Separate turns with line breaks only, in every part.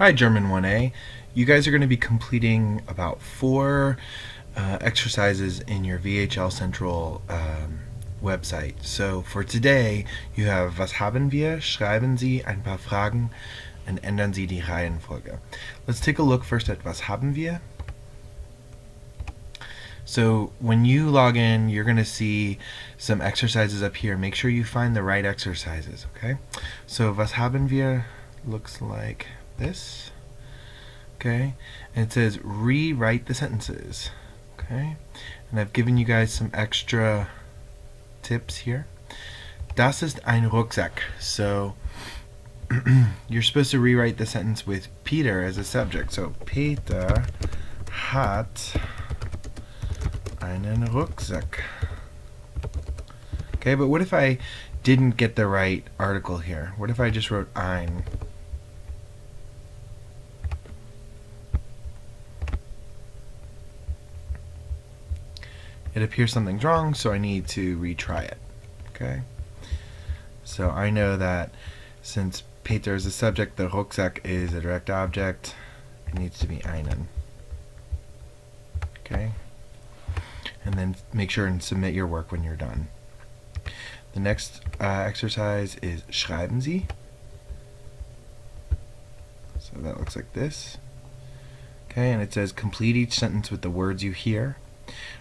Hi, German 1A. You guys are going to be completing about 4 exercises in your VHL Central website. So for today, you have Was haben wir? Schreiben Sie ein paar Fragen and ändern Sie die Reihenfolge. Let's take a look first at Was haben wir? So when you log in, you're going to see some exercises up here. Make sure you find the right exercises, okay? So Was haben wir looks like this. Okay, and it says rewrite the sentences. Okay, and I've given you guys some extra tips here. Das ist ein Rucksack. So you're supposed to rewrite the sentence with Peter as a subject. So Peter hat einen Rucksack. Okay, but what if I didn't get the right article here? What if I just wrote ein? It appears something's wrong, so I need to retry it. Okay? So I know that since Peter is a subject, the Rucksack is a direct object. It needs to be einen. Okay? And then make sure and submit your work when you're done. The next exercise is Schreiben Sie. So that looks like this. Okay, and it says complete each sentence with the words you hear.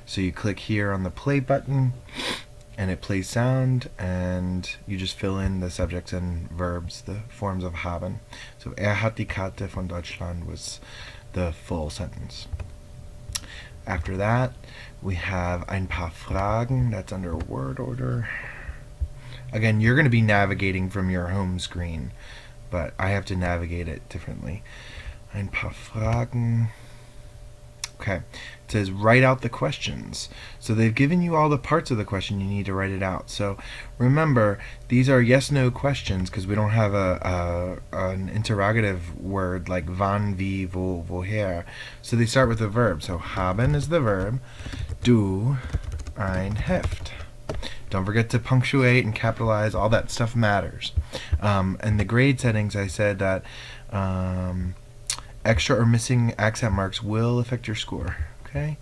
So you click here on the play button and it plays sound, and you just fill in the subjects and verbs, the forms of haben. So hat die Karte von Deutschland was the full sentence. After that, we have ein paar Fragen. That's under word order. Again, you're going to be navigating from your home screen, but I have to navigate it differently. Ein paar Fragen. Okay, it says write out the questions. So they've given you all the parts of the question, you need to write it out. So remember, these are yes-no questions because we don't have an interrogative word like wann, wie, wo, woher. So they start with the verb. So haben is the verb, du ein Heft. Don't forget to punctuate and capitalize, all that stuff matters. And the grade settings, I said that extra or missing accent marks will affect your score. Okay,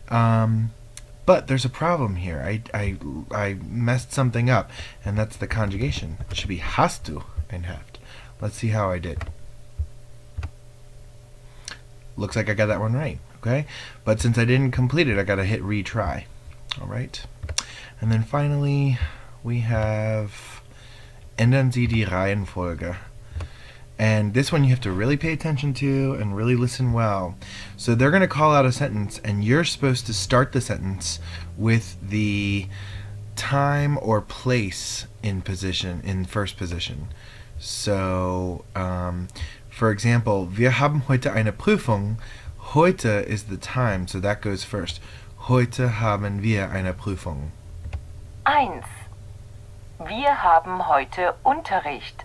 but there's a problem here. I messed something up, and that's the conjugation. It should be hast du ein Heft. Let's see how I did. Looks like I got that one right. Okay, but since I didn't complete it, I got to hit retry. All right, and then finally we have ändern Sie die Reihenfolge. And this one you have to really pay attention to and really listen well. So they're going to call out a sentence, and you're supposed to start the sentence with the time or place in first position. So, for example, wir haben heute eine Prüfung. Heute is the time, so that goes first. Heute haben wir eine Prüfung.
1. Wir haben heute Unterricht.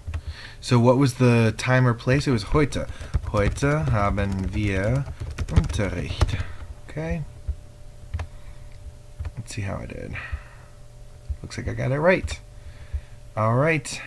So what was the time or place? It was heute. Heute haben wir Unterricht. Okay. Let's see how I did. Looks like I got it right. All right.